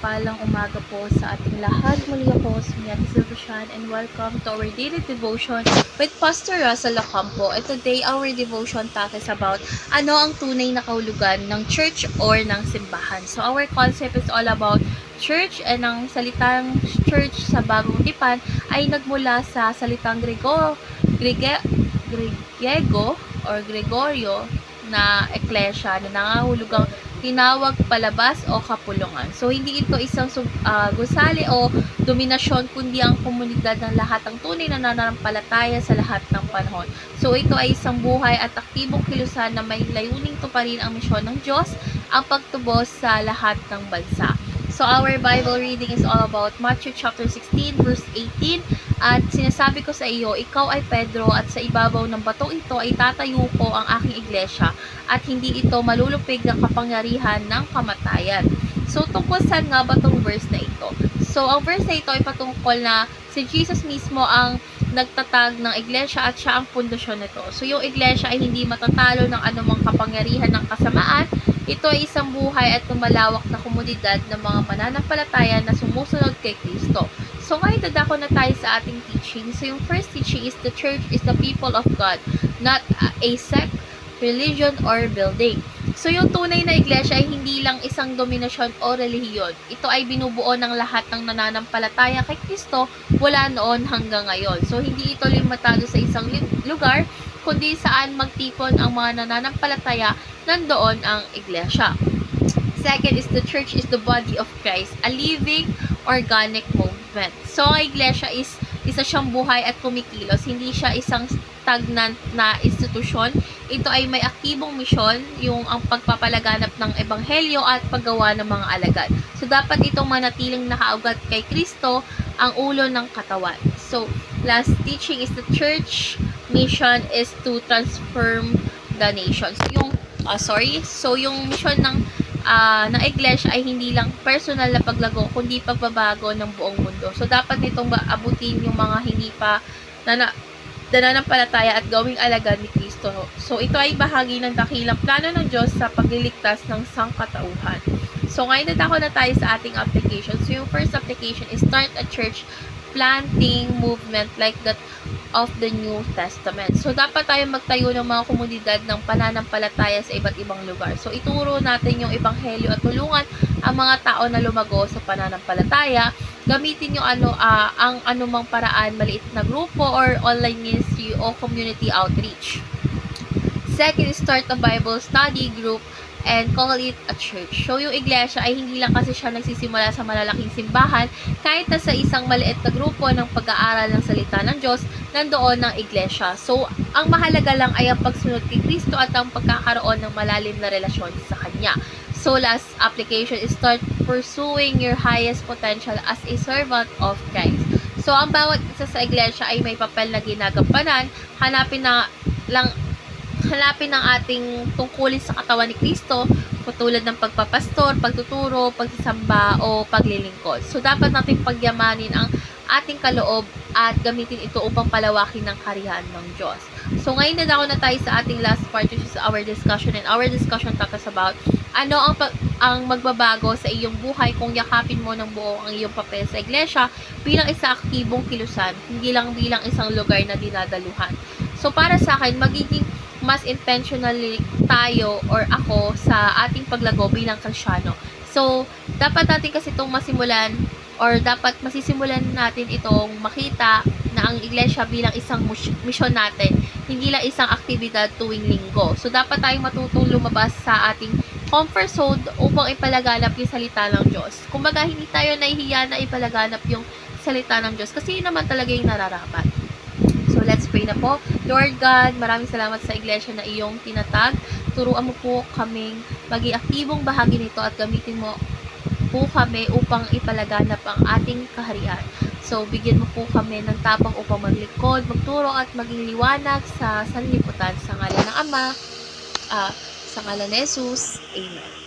mapagpalang umaga po sa ating lahat. Muli ako si Miati Silveshan and welcome to our daily devotion with Pastor Russell Ocampo. And today, our devotion talks about ano ang tunay na kahulugan ng church or ng simbahan. So, our concept is all about church, and ang salitang church sa Bagong Tipan ay nagmula sa salitang Griego or Gregorio na eklesia na nangahulugang tinawag, palabas o kapulungan. So, hindi ito isang gusali o dominasyon, kundi ang komunidad ng lahat ng tunay na nananampalataya sa lahat ng panahon. So, ito ay isang buhay at aktibong kilusan na may layuning tuparin ang misyon ng Diyos, ang pagtubos sa lahat ng bansa. So, our Bible reading is all about Matthew chapter 16, verse 18. At sinasabi ko sa iyo, ikaw ay Pedro, at sa ibabaw ng batong ito ay tatayo ko ang aking iglesia, at hindi ito malulupig ng kapangyarihan ng kamatayan. So, tungkol saan nga ba itong verse na ito? So, ang verse na ito ay patungkol na si Jesus mismo ang nagtatag ng iglesia at siya ang pundasyon nito. So, yung iglesia ay hindi matatalo ng anumang kapangyarihan ng kasamaan. Ito ay isang buhay at lumalawak na komunidad ng mga mananampalataya na sumusunod kay Kristo. So, ngayon dadako na tayo sa ating teaching. So, yung first teaching is the church is the people of God, not a sect, religion, or building. So, yung tunay na iglesia ay hindi lang isang dominasyon o relihiyon. Ito ay binubuo ng lahat ng nananampalataya kay Kristo mula noon hanggang ngayon. So, hindi ito limitado sa isang lugar, kundi saan magtipon ang mga nananampalataya, nandoon ang iglesia. Second is the church is the body of Christ, a living, organic movement. So, ang iglesia is isa siyang buhay at kumikilos. Hindi siya isang stagnant na institusyon. Ito ay may aktibong misyon, yung ang pagpapalaganap ng ebanghelyo at paggawa ng mga alagad. So, dapat itong manatiling nakaugat kay Kristo, ang ulo ng katawan. So, last teaching is the church mission is to transform the nation. So, yung mission ng iglesia ay hindi lang personal na paglago, kundi pagbabago ng buong mundo. So, dapat nitong abutin yung mga hindi pa nananampalataya at gawing alagad ni Kristo. So, ito ay bahagi ng dakilang plano ng Diyos sa pagliligtas ng sangkatauhan. So, ngayon na tayo sa ating application. So, yung first application is start a church planting movement like that of the New Testament. So, dapat tayo magtayo ng mga komunidad ng pananampalataya sa iba't ibang lugar. So, ituro natin yung ebanghelyo at tulungan ang mga tao na lumago sa pananampalataya. Gamitin yung ang anumang paraan, maliit na grupo or online ministry o community outreach. Second is start a Bible study group and call it a church. So, yung iglesia ay hindi lang kasi siya nagsisimula sa malalaking simbahan, kahit na sa isang maliit na grupo ng pag-aaral ng salita ng Diyos, nandoon ng iglesia. So, ang mahalaga lang ay ang pagsunod kay Kristo at ang pagkakaroon ng malalim na relasyon sa Kanya. So, last application is start pursuing your highest potential as a servant of Christ. So, ang bawat isa sa iglesia ay may papel na ginagampanan. Hanapin ng ating tungkulin sa katawan ni Kristo, katulad ng pagpapastor, pagtuturo, pagsasamba, o paglilingkod. So, dapat natin pagyamanin ang ating kaloob at gamitin ito upang palawakin ng kariyan ng Diyos. So, ngayon na tayo sa ating last part, which is our discussion. And our discussion talks about ano ang magbabago sa iyong buhay kung yakapin mo ng buo ang iyong papel sa iglesia bilang isang aktibong kilusan, hindi lang bilang isang lugar na dinadaluhan. So, para sa akin, magiging mas intentionally tayo or ako sa ating paglago bilang Kristiyano. So, dapat natin kasi itong masimulan or dapat masisimulan natin itong makita na ang iglesia bilang isang misyon natin, hindi lang isang aktibidad tuwing linggo. So, dapat tayong matutong lumabas sa ating comfort zone upang ipalaganap yung salita ng Diyos. Kumbaga, hindi tayo nahihiya na ipalaganap yung salita ng Diyos kasi yun naman talaga yung nararapat. So, let's pray na po. Lord God, maraming salamat sa iglesia na iyong tinatag. Turuan mo po kaming maging aktibong bahagi nito at gamitin mo po kami upang ipalaganap ang ating kaharian. So, bigyan mo po kami ng tapang upang maglingkod, magturo at maging liwanag sa sanlibutan. Sa ngalan ng Ama, sa ngalan ni Jesus. Amen.